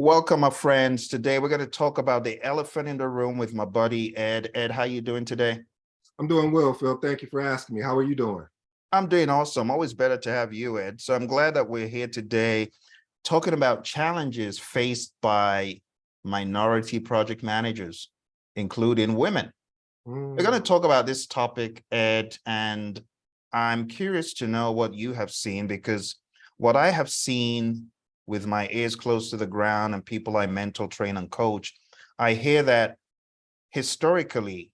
Welcome, my friends. Today we're going to talk about the elephant in the room with my buddy Ed. Ed, how you doing today? I'm doing well, Phil. Thank you for asking me. How are you doing? I'm doing awesome. Always better to have you, Ed. So I'm glad that we're here today talking about challenges faced by minority project managers, including women. We're going to Mm, talk about this topic, Ed, and I'm curious to know what you have seen, because what I have seen with my ears close to the ground and people I mentor, train, and coach, I hear that historically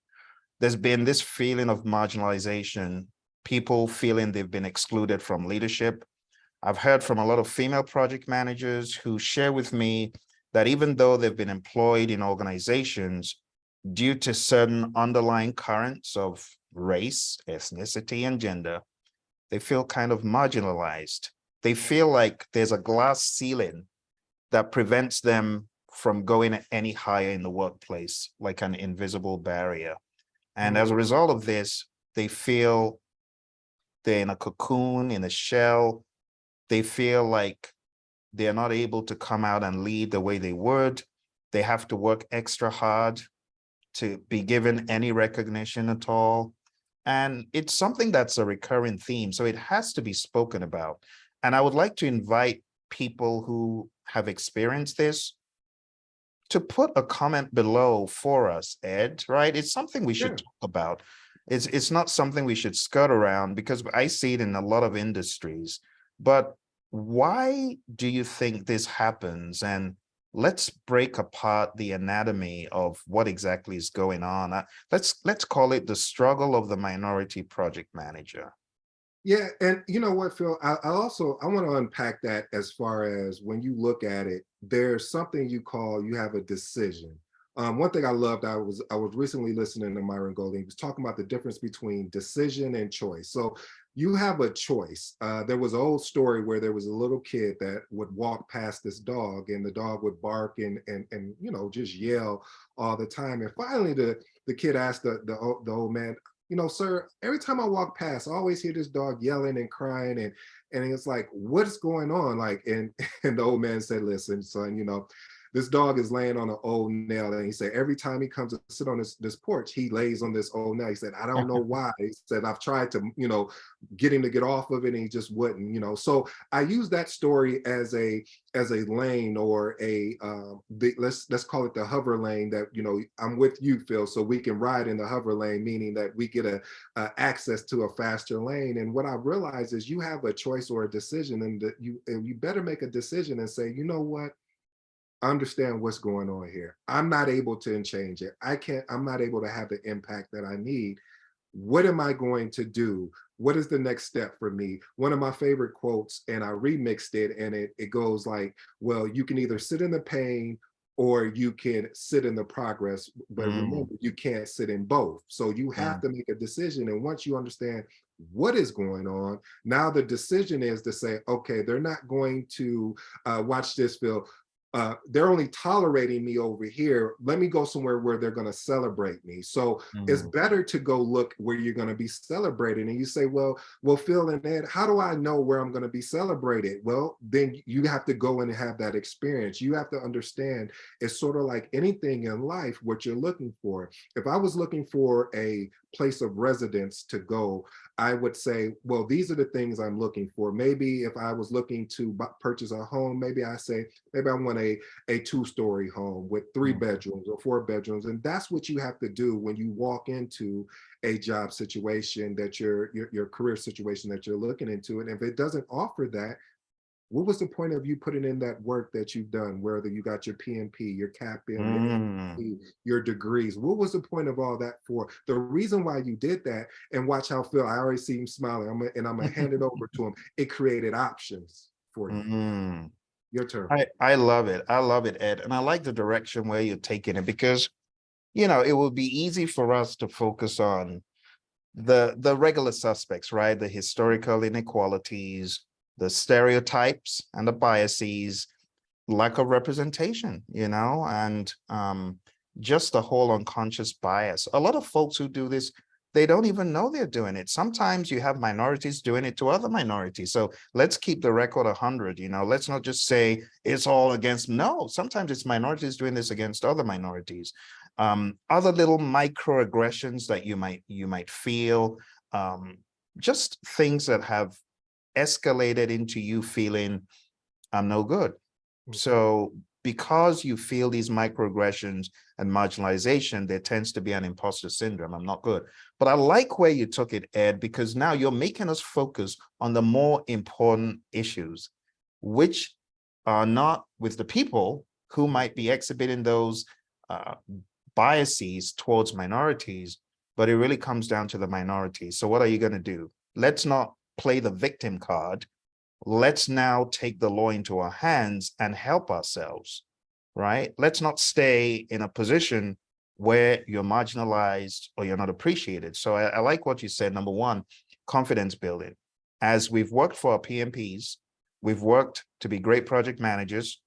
there's been this feeling of marginalization, people feeling they've been excluded from leadership. I've heard from a lot of female project managers who share with me that even though they've been employed in organizations, due to certain underlying currents of race, ethnicity, and gender, they feel kind of marginalized. They feel like there's a glass ceiling that prevents them from going any higher in the workplace, like an invisible barrier. And as a mm, result of this, they feel they're in a cocoon, in a shell. They feel like they're not able to come out and lead the way they would. They have to work extra hard to be given any recognition at all. And it's something that's a recurring theme, so it has to be spoken about. And I would like to invite people who have experienced this to put a comment below for us, Ed, right? It's something we should yeah. talk about. It's not something we should skirt around, because I see it in a lot of industries. But why do you think this happens? And let's break apart the anatomy of what exactly is going on. Let's call it the struggle of the minority project manager. Yeah, and you know what, Phil? I want to unpack that as far as when you look at it, there's something you have a decision. One thing I loved, I was recently listening to Myron Golden. He was talking about the difference between decision and choice. So you have a choice. There was an old story where there was a little kid that would walk past this dog, and the dog would bark and just yell all the time. And finally, the kid asked the old man, sir, every time I walk past, I always hear this dog yelling and crying, and it's like, what's going on? Like, and and the old man said, listen, son, this dog is laying on an old nail. And he said, every time he comes to sit on this porch, he lays on this old nail. He said, I don't know why. He said, I've tried to, get him to get off of it, and he just wouldn't. So I use that story as a lane, or let's call it the hover lane, that I'm with you, Phil, so we can ride in the hover lane, meaning that we get a access to a faster lane. And what I realize is you have a choice or a decision, and that you better make a decision and say, you know what, I understand what's going on here. I'm not able to change it. I'm not able to have the impact that I need. What am I going to do? What is the next step for me? One of my favorite quotes, and I remixed it, and it goes like, well, you can either sit in the pain or you can sit in the progress. But Mm, remember, you can't sit in both. So you have mm, to make a decision. And once you understand what is going on, now the decision is to say, okay, they're not going to watch this, Phil. They're only tolerating me over here. Let me go somewhere where they're going to celebrate me. So it's mm, better to go look where you're going to be celebrated. And you say, well, Phil and Ed, how do I know where I'm going to be celebrated? Well, then you have to go in and have that experience. You have to understand, it's sort of like anything in life, what you're looking for. If I was looking for a place of residence to go, I would say, well, these are the things I'm looking for. Maybe if I was looking to purchase a home, maybe I want a two-story home with three mm. bedrooms or four bedrooms. And that's what you have to do when you walk into a job situation, that your career situation that you're looking into. And if it doesn't offer that, what was the point of you putting in that work that you've done, whether you got your PMP, your CAPM, your Mm. AMP, your degrees? What was the point of all that for? The reason why you did that, and watch how Phil, I already see him smiling, I'm gonna hand it over to him. It created options for you. Mm. Your turn. I love it. I love it, Ed. And I like the direction where you're taking it, because, it will be easy for us to focus on the regular suspects, right? The historical inequalities, the stereotypes and the biases, lack of representation, and just the whole unconscious bias. A lot of folks who do this, they don't even know they're doing it. Sometimes you have minorities doing it to other minorities. So let's keep the record 100, let's not just say it's all against, no, sometimes it's minorities doing this against other minorities. Other little microaggressions that you might feel, just things that have escalated into you feeling I'm no good. So because you feel these microaggressions and marginalization, there tends to be an imposter syndrome. I'm not good. But I like where you took it, Ed, because now you're making us focus on the more important issues, which are not with the people who might be exhibiting those biases towards minorities, but it really comes down to the minorities. So what are you going to do? Let's not play the victim card. Let's now take the law into our hands and help ourselves, right? Let's not stay in a position where you're marginalized or you're not appreciated. So I like what you said. Number one, confidence building. As we've worked for our PMPs, we've worked to be great project managers.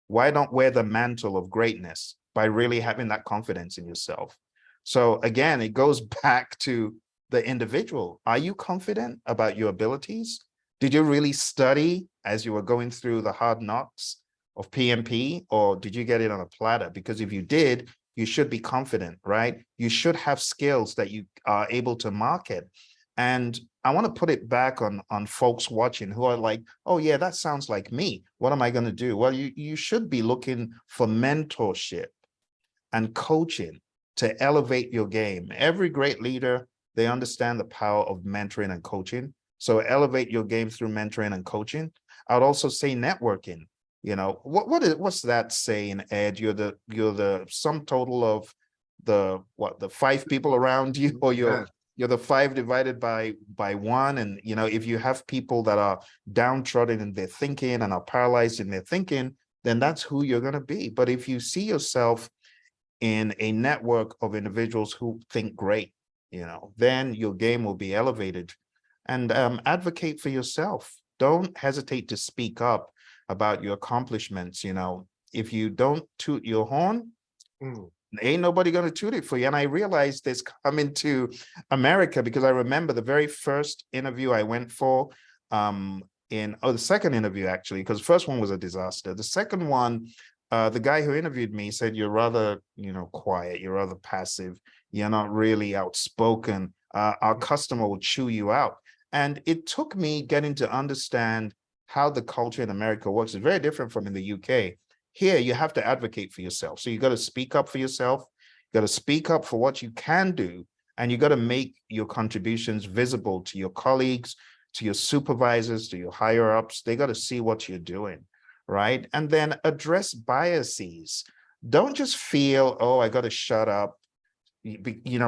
Why not wear the mantle of greatness by really having that confidence in yourself? So again, it goes back to the individual. Are you confident about your abilities? Did you really study as you were going through the hard knocks of PMP, or did you get it on a platter? Because if you did, you should be confident, right? You should have skills that you are able to market. And I want to put it back on folks watching who are like, oh yeah, that sounds like me. What am I going to do? Well, you should be looking for mentorship and coaching to elevate your game. Every great leader, they understand the power of mentoring and coaching. So elevate your game through mentoring and coaching. I'd also say networking. What's that saying, Ed? You're the sum total of the 5 people around you, or you're the 5 divided by 1. And if you have people that are downtrodden in their thinking and are paralyzed in their thinking, then that's who you're going to be. But if you see yourself in a network of individuals who think great, then your game will be elevated. And advocate for yourself. Don't hesitate to speak up about your accomplishments. If you don't toot your horn, ain't nobody going to toot it for you. And I realized this coming to America, because I remember the very first interview I went for, the second interview actually, because the first one was a disaster. The second one, the guy who interviewed me said, you're rather, quiet, you're rather passive, you're not really outspoken. Our customer will chew you out. And it took me getting to understand how the culture in America works. It's very different from in the UK. Here, you have to advocate for yourself. So you got to speak up for yourself. You got to speak up for what you can do. And you got to make your contributions visible to your colleagues, to your supervisors, to your higher ups. They got to see what you're doing, right? And then address biases. Don't just feel, oh, I got to shut up.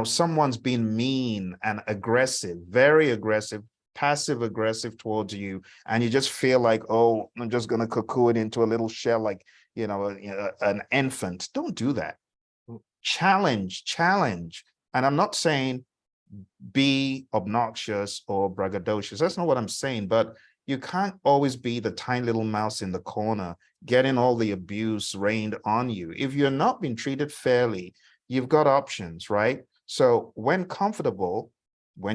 Someone's being mean and aggressive, very aggressive, passive aggressive towards you, and you just feel like, oh, I'm just going to cocoon into a little shell like, an infant. Don't do that. Challenge. And I'm not saying be obnoxious or braggadocious. That's not what I'm saying, but you can't always be the tiny little mouse in the corner getting all the abuse rained on you. If you're not being treated fairly, you've got options, right? So when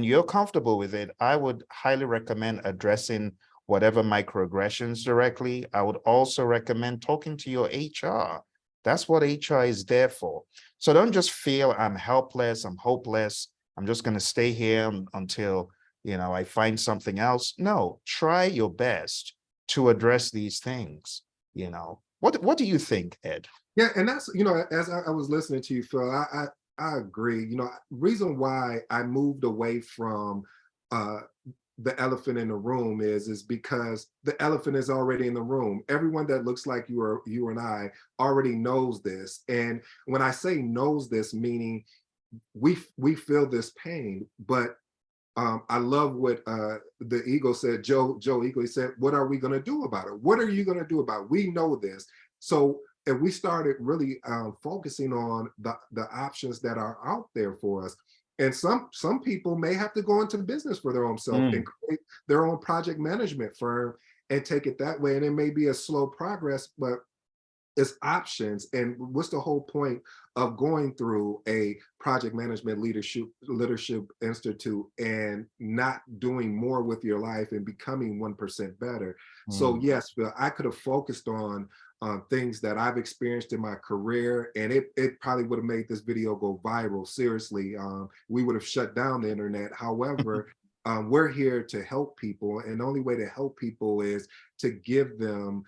you're comfortable with it, I would highly recommend addressing whatever microaggressions directly. I would also recommend talking to your HR. That's what HR is there for. So don't just feel I'm helpless, I'm hopeless, I'm just going to stay here until, I find something else. No, try your best to address these things. What do you think, Ed? Yeah, and that's, as I was listening to you, Phil, I agree. Reason why I moved away from the elephant in the room is because the elephant is already in the room. Everyone that looks like you and I already knows this. And when I say knows this, meaning we feel this pain, but I love what the Eagle said, Joe Eagle, he said, what are we going to do about it? What are you going to do about it? We know this. So if we started really focusing on the options that are out there for us, and some people may have to go into business for their own self and create their own project management firm and take it that way. And it may be a slow progress, but It's options. And what's the whole point of going through a project management leadership institute and not doing more with your life and becoming 1% better? So Mm, yes, Phil, I could have focused on things that I've experienced in my career, and it probably would have made this video go viral. Seriously, we would have shut down the internet. However, we're here to help people, and the only way to help people is to give them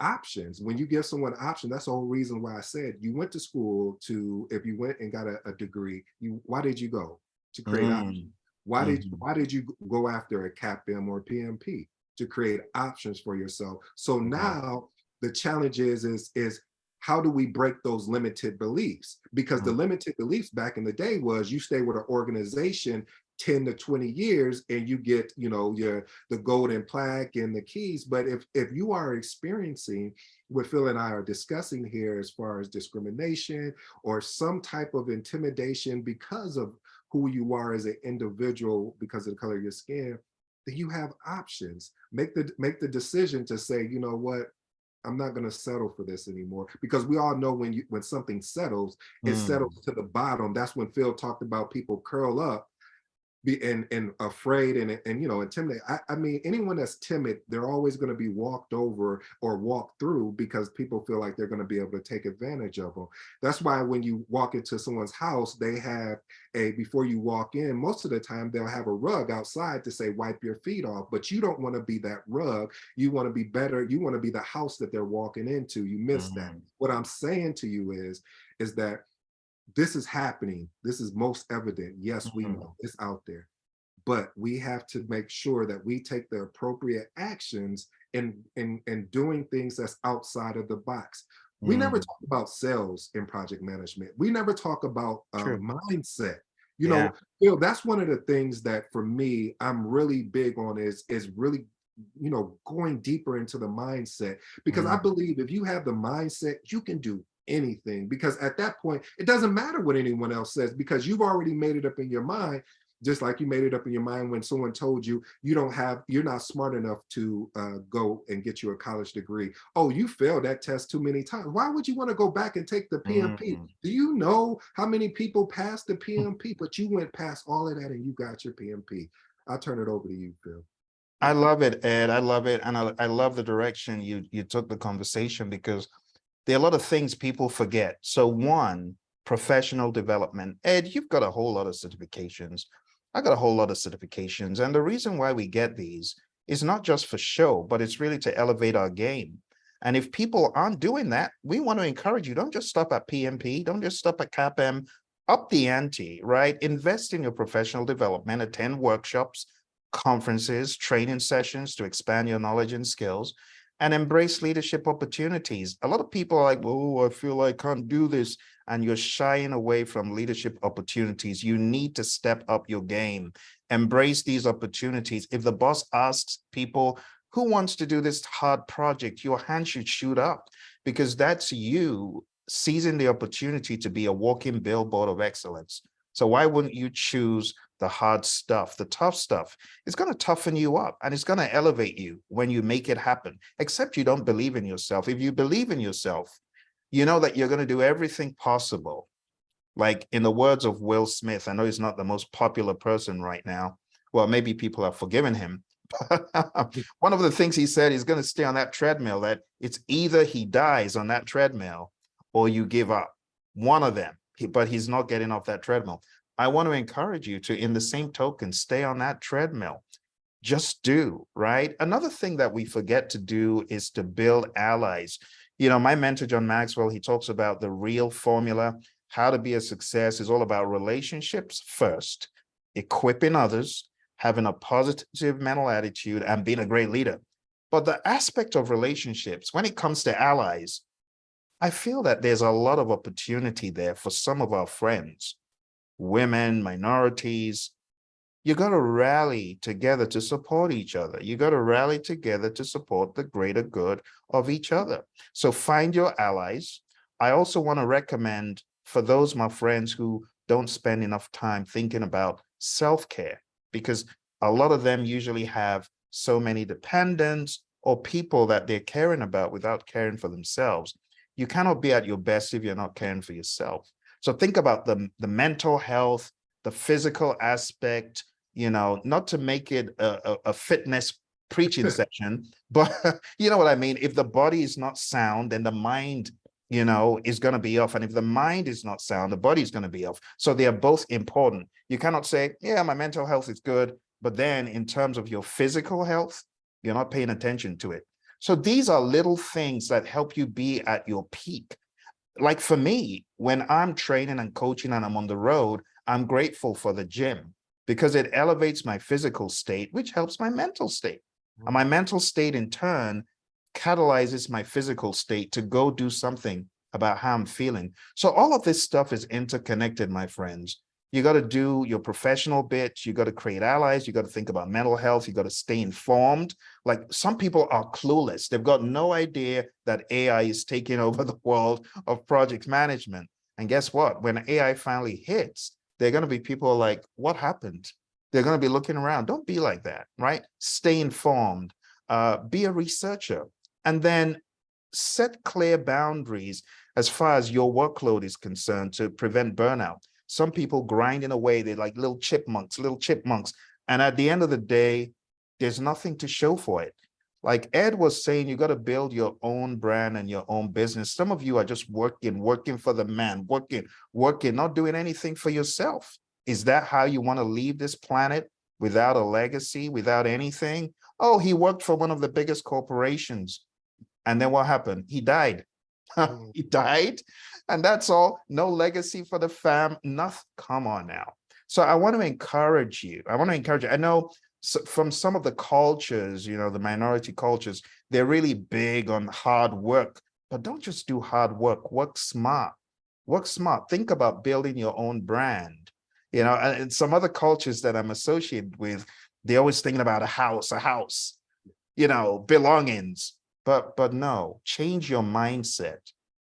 options. When you give someone option, that's the whole reason why I said you went to school to, if you went and got a degree, why did you go? To create options. mm, mhm, Why did you go after a CAPM or PMP? To create options for yourself. So yeah, now the challenge is how do we break those limited beliefs? Because the mm, limited beliefs back in the day was you stay with an organization 10 to 20 years and you get, the golden plaque and the keys. But if you are experiencing what Phil and I are discussing here as far as discrimination or some type of intimidation because of who you are as an individual because of the color of your skin, then you have options. Make the decision to say, you know what, I'm not going to settle for this anymore, because we all know when something settles, it settles mm, to the bottom. That's when Phil talked about people curl up be and afraid and intimidated. I mean, anyone that's timid, they're always going to be walked over or walked through because people feel like they're going to be able to take advantage of them. That's why when you walk into someone's house, they have before you walk in, most of the time they'll have a rug outside to say wipe your feet off, but you don't want to be that rug. You want to be better. You want to be the house that they're walking into. You miss that. mm, What I'm saying to you is that this is happening. This is most evident. Yes, we mm, know it's out there, but we have to make sure that we take the appropriate actions in doing things that's outside of the box. We never mm. talk about sales in project management. We never talk about True. mindset. You Yeah. know, Phil, that's one of the things that for me, I'm really big on is really going deeper into the mindset, because I Mm, believe if you have the mindset, you can do anything, because at that point it doesn't matter what anyone else says, because you've already made it up in your mind, just like you made it up in your mind when someone told you you're not smart enough to go and get you a college degree. Oh, you failed that test too many times. Why would you want to go back and take the PMP? mm. Do you know how many people passed the PMP? But you went past all of that and you got your PMP. I'll turn it over to you, Phil. I love it, Ed. I love it. And I love the direction you took the conversation, because there are a lot of things people forget. So one, professional development. Ed, you've got a whole lot of certifications. I got a whole lot of certifications. And the reason why we get these is not just for show, but it's really to elevate our game. And if people aren't doing that, we want to encourage you. Don't just stop at PMP. Don't just stop at CAPM. Up the ante, right? Invest in your professional development, attend workshops, conferences, training sessions to expand your knowledge and skills, and embrace leadership opportunities. A lot of people are like, oh, I feel like I can't do this. And you're shying away from leadership opportunities. You need to step up your game, embrace these opportunities. If the boss asks people, who wants to do this hard project, your hand should shoot up, because that's you seizing the opportunity to be a walking billboard of excellence. So why wouldn't you choose the hard stuff, the tough stuff? It's going to toughen you up and it's going to elevate you when you make it happen, except you don't believe in yourself. If you believe in yourself, you know that you're going to do everything possible. Like in the words of Will Smith, I know he's not the most popular person right now. Well, maybe people have forgiven him. One of the things he said, he's going to stay on that treadmill, that it's either he dies on that treadmill or you give up. One of them, but he's not getting off that treadmill. I want to encourage you to, in the same token, stay on that treadmill. Just do, right? Another thing that we forget to do is to build allies. My mentor, John Maxwell, he talks about the real formula. How to be a success is all about relationships first, equipping others, having a positive mental attitude, and being a great leader. But the aspect of relationships, when it comes to allies, I feel that there's a lot of opportunity there for some of our friends, women, minorities. You got to rally together to support each other. You got to rally together to support the greater good of each other. So find your allies. I also want to recommend, for those my friends who don't spend enough time thinking about self-care, because a lot of them usually have so many dependents or people that they're caring about without caring for themselves. you cannot be at your best if you're not caring for yourself. So think about the mental health, the physical aspect, not to make it a fitness preaching session, but you know what I mean? If the body is not sound, then the mind, is going to be off. And if the mind is not sound, the body is going to be off. So they are both important. You cannot say, yeah, my mental health is good, but then in terms of your physical health, you're not paying attention to it. So these are little things that help you be at your peak. Like for me, when I'm training and coaching and I'm on the road, I'm grateful for the gym because it elevates my physical state, which helps my mental state. And my mental state in turn catalyzes my physical state to go do something about how I'm feeling. So all of this stuff is interconnected, my friends. You got to do your professional bit. You got to create allies. You got to think about mental health. You got to stay informed. Like some people are clueless. They've got no idea that AI is taking over the world of project management. And guess what? When AI finally hits, they're going to be people like, what happened? They're going to be looking around. Don't be like that, right? Stay informed. Be a researcher. And then set clear boundaries as far as your workload is concerned to prevent burnout. Some people grinding away, they're like little chipmunks. And at the end of the day, there's nothing to show for it. Like Ed was saying, you got to build your own brand and your own business. Some of you are just working for the man, working, not doing anything for yourself. Is that how you want to leave this planet without a legacy, without anything? Oh, he worked for one of the biggest corporations. And then what happened? He died. He died. And that's all. No legacy for the fam. Nothing. Come on now. So I want to encourage you. I know from some of the cultures, the minority cultures, they're really big on hard work. But don't just do hard work. Work smart. Work smart. Think about building your own brand. And some other cultures that I'm associated with, they're always thinking about a house, belongings. But no, change your mindset.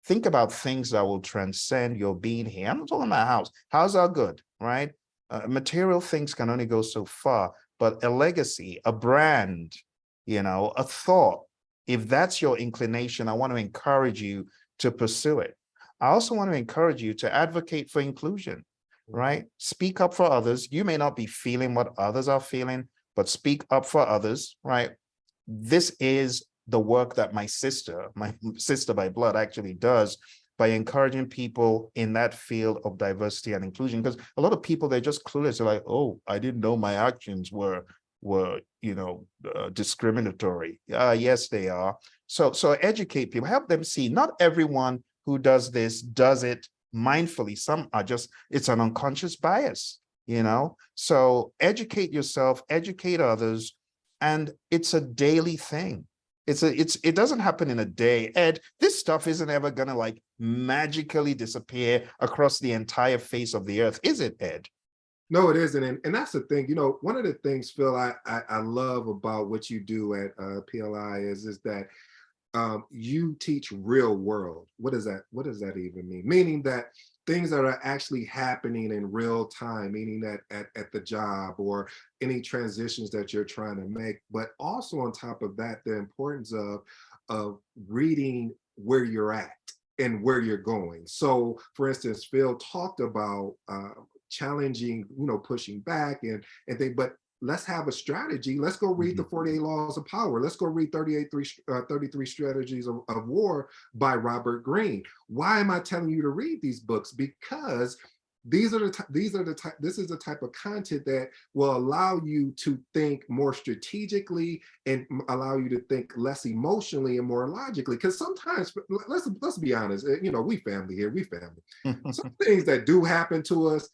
Think about things that will transcend your being here. I'm not talking about a house. Houses are good, right? Material things can only go so far, but a legacy, a brand, a thought, if that's your inclination, I want to encourage you to pursue it. I also want to encourage you to advocate for inclusion, right? Speak up for others. You may not be feeling what others are feeling, but speak up for others, right? This is the work that my sister by blood actually does by encouraging people in that field of diversity and inclusion. Because a lot of people, they're just clueless. They're like, oh, I didn't know my actions were discriminatory. Yes, they are. So educate people, help them see not everyone who does this does it mindfully. Some are just, it's an unconscious bias, So educate yourself, educate others, and it's a daily thing. It doesn't happen in a day. Ed, this stuff isn't ever gonna like magically disappear across the entire face of the earth, is it, Ed? No, it isn't. And that's the thing, one of the things, Phil, I love about what you do at PLI is that you teach real world. What does that even mean? Meaning that things that are actually happening in real time, meaning that at the job or any transitions that you're trying to make, but also on top of that, the importance of reading where you're at and where you're going. So for instance, Phil talked about challenging, pushing back and they, but let's have a strategy. Let's go read the 48 Laws of Power. Let's go read 33 Strategies of War by Robert Greene. Why am I telling you to read these books? Because this is the type of content that will allow you to think more strategically and allow you to think less emotionally and more logically. Because sometimes, let's be honest, we family here, we family. Some things that do happen to us,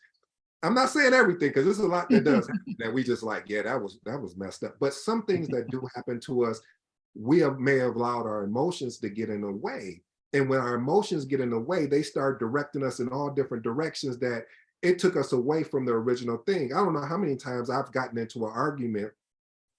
I'm not saying everything, because there's a lot that does happen that we just like, yeah, that was messed up. But some things that do happen to us, may have allowed our emotions to get in the way. And when our emotions get in the way, they start directing us in all different directions that it took us away from the original thing. I don't know how many times I've gotten into an argument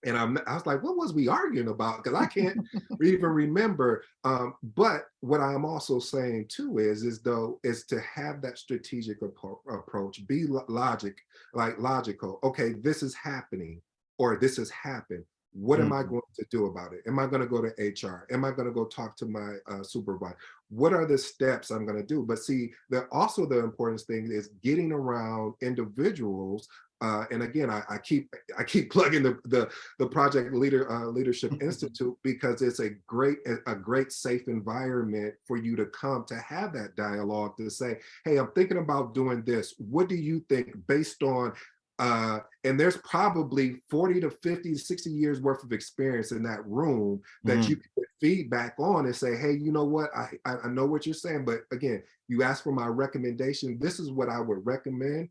and I was like, what was we arguing about? Because I can't even remember. But what I'm also saying too is to have that strategic approach, be logical. Okay, this is happening, or this has happened. What am I Mm, going to do about it? Am I going to go to HR? Am I going to go talk to my supervisor? What are the steps I'm going to do? But see, also the important thing is getting around individuals. And again, I keep plugging the Project Leadership Institute, because it's a great safe environment for you to come to have that dialogue, to say, hey, I'm thinking about doing this. What do you think, based on and there's probably 40 to 50, 60 years worth of experience in that room that you mm, can get feedback on and say, hey, you know what? I know what you're saying, but again, you asked for my recommendation. This is what I would recommend.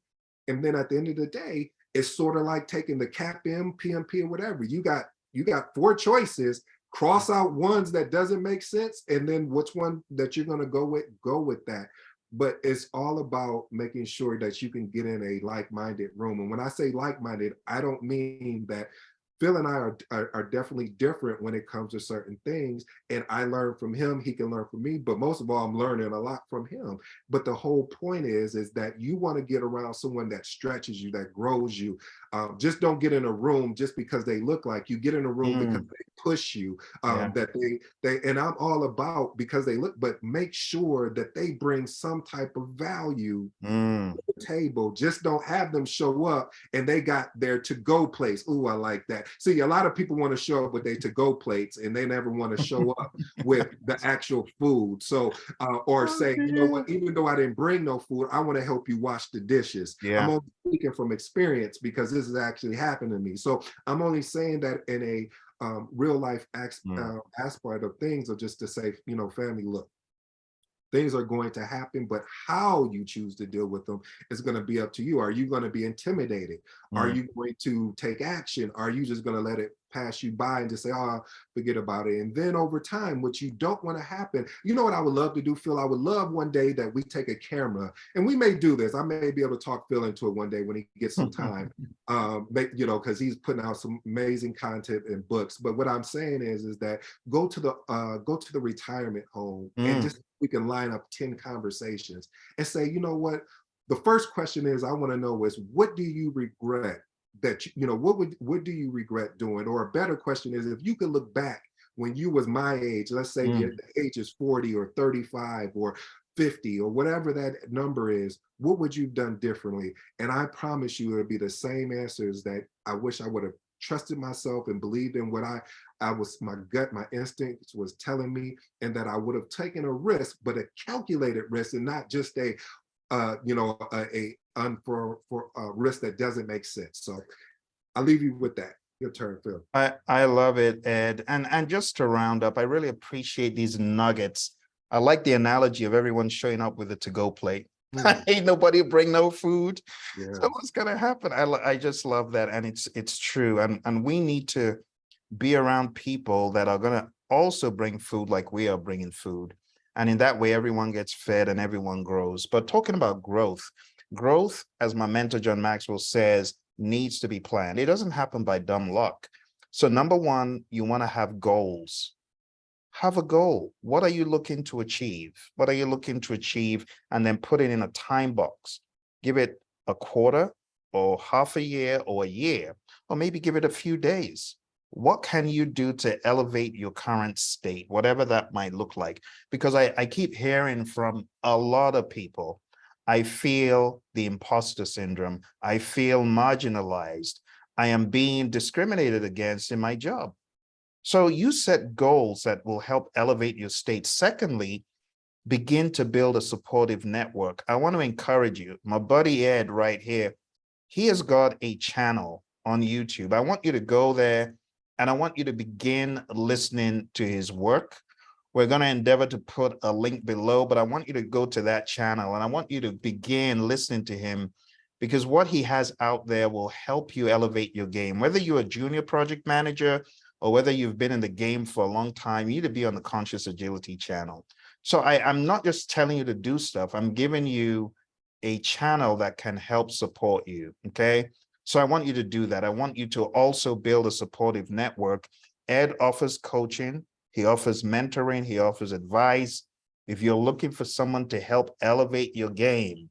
And then at the end of the day, it's sort of like taking the CAPM, PMP, or whatever. You got four choices. Cross out ones that doesn't make sense, and then which one that you're going to go with that. But it's all about making sure that you can get in a like-minded room. And when I say like-minded, I don't mean that Phil and I are definitely different when it comes to certain things. And I learn from him, he can learn from me. But most of all, I'm learning a lot from him. But the whole point is that you want to get around someone that stretches you, that grows you. Just don't get in a room just because they look like you. Get in a room because mm, they push you. yeah. That they and I'm all about because they look, but make sure that they bring some type of value Mm, to the table. Just don't have them show up and they got their to-go place. Ooh, I like that. See, a lot of people want to show up with their to-go plates and they never want to show up with the actual food. So, or say, you know what, even though I didn't bring no food, I want to help you wash the dishes. I'm yeah. only speaking from experience because this has actually happened to me. So I'm only saying that in a real life Mm, aspect of things, or just to say, family, look, things are going to happen, but how you choose to deal with them is going to be up to you. Are you going to be intimidated? Are mm, you going to take action? Are you just going to let it pass you by and just say, oh, forget about it? And then over time, what you don't want to happen, you know what I would love to do, Phil? I would love one day that we take a camera, and we may do this. I may be able to talk Phil into it one day when he gets some time, because he's putting out some amazing content and books. But what I'm saying is that go to the retirement home and mm, just we can line up 10 conversations and say, you know what? The first question is I want to know is what do you regret that what do you regret doing? Or a better question is, if you could look back when you was my age, let's say the mm. age is 40 or 35 or 50 or whatever that number is, what would you have done differently? And I promise you it'll be the same answers that I wish I would have trusted myself and believed in what I was, my gut, my instincts was telling me, and that I would have taken a risk, but a calculated risk, and not just a risk that doesn't make sense. So I'll leave you with that. Your turn, Phil. I love it, Ed. And just to round up, I really appreciate these nuggets. I like the analogy of everyone showing up with a to-go plate. Mm, Ain't nobody bring no food. So yes. what's gonna happen? I just love that, and it's true. And we need to be around people that are gonna also bring food like we are bringing food. And in that way, everyone gets fed and everyone grows. But talking about growth, growth, as my mentor John Maxwell says, needs to be planned. It doesn't happen by dumb luck. So number one, you want to have goals. Have a goal. What are you looking to achieve? What are you looking to achieve? And then put it in a time box. Give it a quarter or half a year or a year, or maybe give it a few days. What can you do to elevate your current state, whatever that might look like? Because I keep hearing from a lot of people, I feel the imposter syndrome. I feel marginalized. I am being discriminated against in my job. So you set goals that will help elevate your state. Secondly, begin to build a supportive network. I want to encourage you. My buddy Ed right here, he has got a channel on YouTube. I want you to go there and I want you to begin listening to his work. We're going to endeavor to put a link below, but I want you to go to that channel and I want you to begin listening to him, because what he has out there will help you elevate your game. Whether you're a junior project manager or whether you've been in the game for a long time, you need to be on the Conscious Agility channel. So I'm not just telling you to do stuff. I'm giving you a channel that can help support you, okay? So I want you to do that. I want you to also build a supportive network. Ed offers coaching. He offers mentoring. He offers advice. If you're looking for someone to help elevate your game,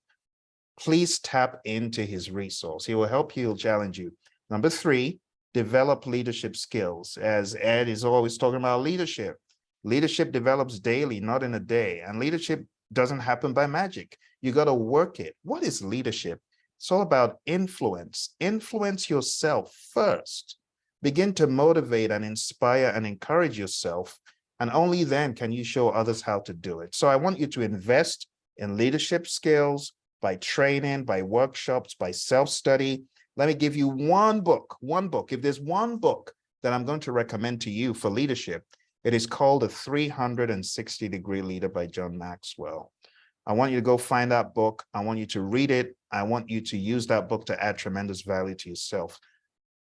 please tap into his resource. He will help you, he'll challenge you. Number three, develop leadership skills. As Ed is always talking about leadership. Leadership develops daily, not in a day. And leadership doesn't happen by magic. You got to work it. What is leadership? It's all about influence. Influence yourself first. Begin to motivate and inspire and encourage yourself. And only then can you show others how to do it. So I want you to invest in leadership skills by training, by workshops, by self-study. Let me give you one book. If there's one book that I'm going to recommend to you for leadership, it is called The 360-Degree Leader by John Maxwell. I want you to go find that book. I want you to read it. I want you to use that book to add tremendous value to yourself.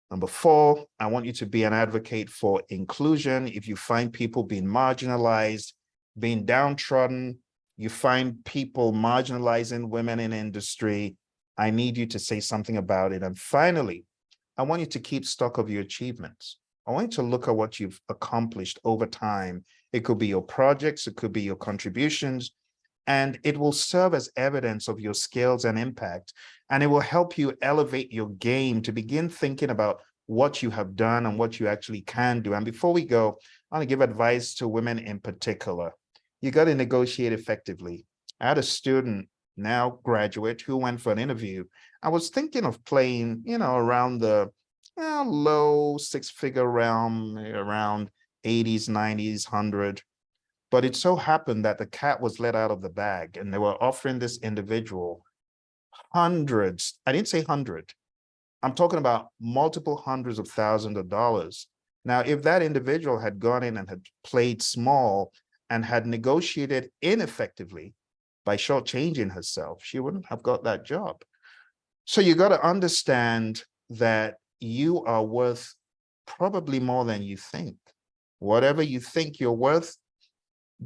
Number 4, I want you to be an advocate for inclusion. If you find people being marginalized, being downtrodden, you find people marginalizing women in industry, I need you to say something about it. And finally, I want you to keep stock of your achievements. I want you to look at what you've accomplished over time. It could be your projects, it could be your contributions, and it will serve as evidence of your skills and impact. And it will help you elevate your game to begin thinking about what you have done and what you actually can do. And before we go, I want to give advice to women in particular. You got to negotiate effectively. I had a student, now graduate, who went for an interview. I was thinking of playing, around the low six-figure realm, around 80s, 90s, 100. But it so happened that the cat was let out of the bag and they were offering this individual hundreds. I didn't say 100. I'm talking about multiple hundreds of thousands of dollars. Now, if that individual had gone in and had played small and had negotiated ineffectively by shortchanging herself, she wouldn't have got that job. So you got to understand that you are worth probably more than you think. Whatever you think you're worth,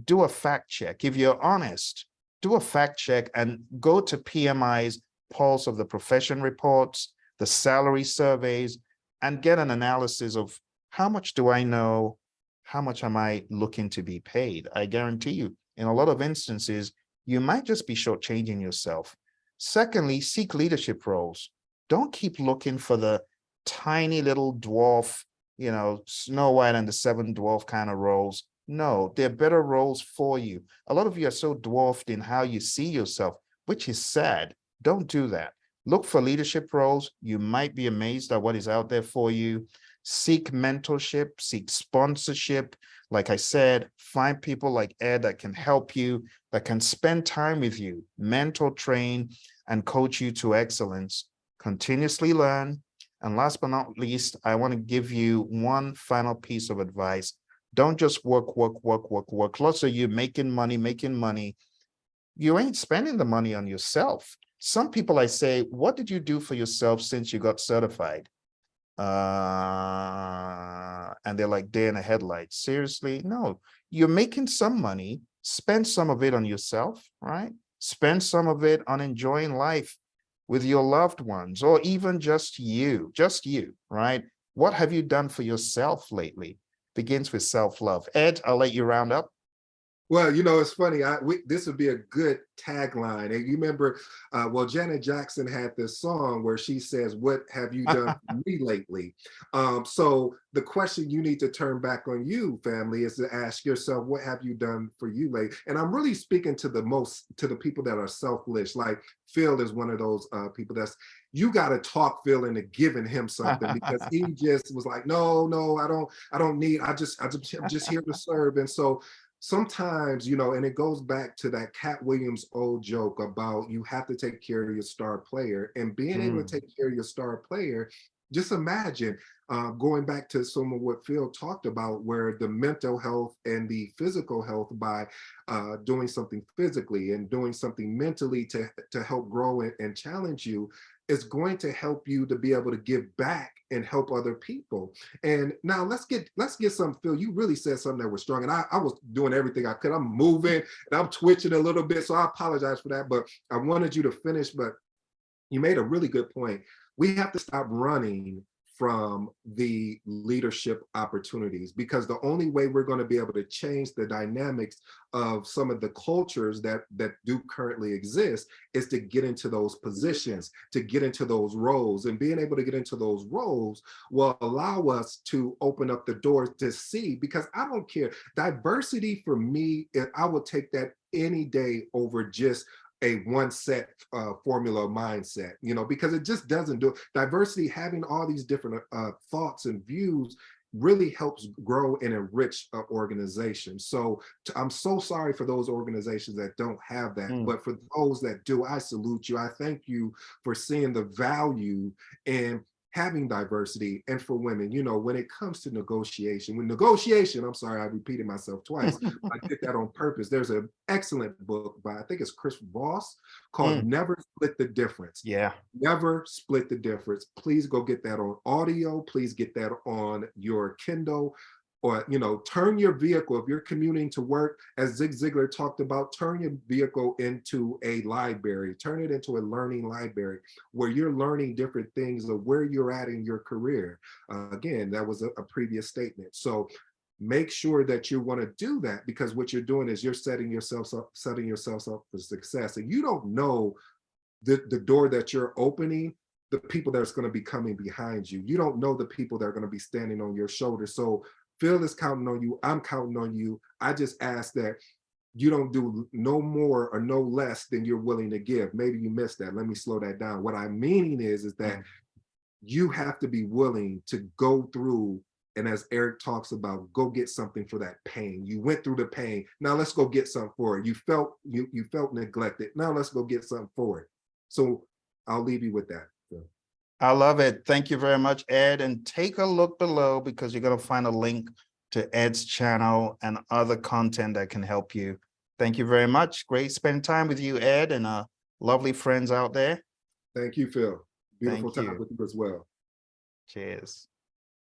do a fact check. If you're honest, do a fact check and go to PMI's Pulse of the Profession reports, the salary surveys, and get an analysis of how much do I know? How much am I looking to be paid? I guarantee you, in a lot of instances, you might just be shortchanging yourself. Secondly, seek leadership roles. Don't keep looking for the tiny little dwarf, Snow White and the Seven Dwarf kind of roles. No, there are better roles for you. A lot of you are so dwarfed in how you see yourself, which is sad. Don't do that. Look for leadership roles. You might be amazed at what is out there for you. Seek mentorship, seek sponsorship. Like I said, find people like Ed that can help you, that can spend time with you, mentor, train, and coach you to excellence. Continuously learn. And last but not least, I want to give you one final piece of advice. Don't just work. Lots of you making money. You ain't spending the money on yourself. Some people I say, what did you do for yourself since you got certified? And they're like deer in the headlights. Seriously? No, you're making some money. Spend some of it on yourself, right? Spend some of it on enjoying life with your loved ones, or even just you, right? What have you done for yourself lately? Begins with self-love. Ed, I'll let you round up. Well, it's funny. This would be a good tagline. And you remember, Janet Jackson had this song where she says, "What have you done for me lately?" So the question you need to turn back on you, family, is to ask yourself, "What have you done for you lately?" And I'm really speaking to the people that are selfish. Like Phil is one of those people you got to talk Phil into giving him something, because he just was like, "No, I don't need. I'm just here to serve." And so sometimes, and it goes back to that Cat Williams old joke about you have to take care of your star player, and being able to take care of your star player. Just imagine going back to some of what Phil talked about, where the mental health and the physical health by doing something physically and doing something mentally to help grow and challenge you is going to help you to be able to give back and help other people. And now let's get some, Phil, you really said something that was strong, and I was doing everything I could. I'm moving and I'm twitching a little bit, so I apologize for that, but I wanted you to finish. But you made a really good point. We have to stop running from the leadership opportunities, because the only way we're going to be able to change the dynamics of some of the cultures that do currently exist is to get into those positions, to get into those roles. And being able to get into those roles will allow us to open up the doors to see, because I don't care. Diversity for me, I will take that any day over just a one set formula mindset, because it just doesn't do it. Diversity, having all these different thoughts and views really helps grow and enrich an organization. So I'm so sorry for those organizations that don't have that, but for those that do, I salute you. I thank you for seeing the value in having diversity. And for women, when it comes to negotiation, I'm sorry, I repeated myself twice. I did that on purpose. There's an excellent book by, I think it's Chris Voss, called Never Split the Difference. Yeah. Never Split the Difference. Please go get that on audio. Please get that on your Kindle. Or, turn your vehicle, if you're commuting to work, as Zig Ziglar talked about, turn your vehicle into a library, turn it into a learning library where you're learning different things of where you're at in your career. Again, that was a previous statement. So make sure that you want to do that, because what you're doing is you're setting yourself up for success. And you don't know the door that you're opening, the people that's going to be coming behind you. You don't know the people that are going to be standing on your shoulder. So Phil is counting on you. I'm counting on you. I just ask that you don't do no more or no less than you're willing to give. Maybe you missed that. Let me slow that down. What I'm meaning is that you have to be willing to go through, and as Eric talks about, go get something for that pain. You went through the pain. Now let's go get something for it. You felt neglected. Now let's go get something for it. So I'll leave you with that. I love it. Thank you very much, Ed. And take a look below, because you're going to find a link to Ed's channel and other content that can help you. Thank you very much. Great spending time with you, Ed, and lovely friends out there. Thank you, Phil. Beautiful Thank time you. with you as well. Cheers.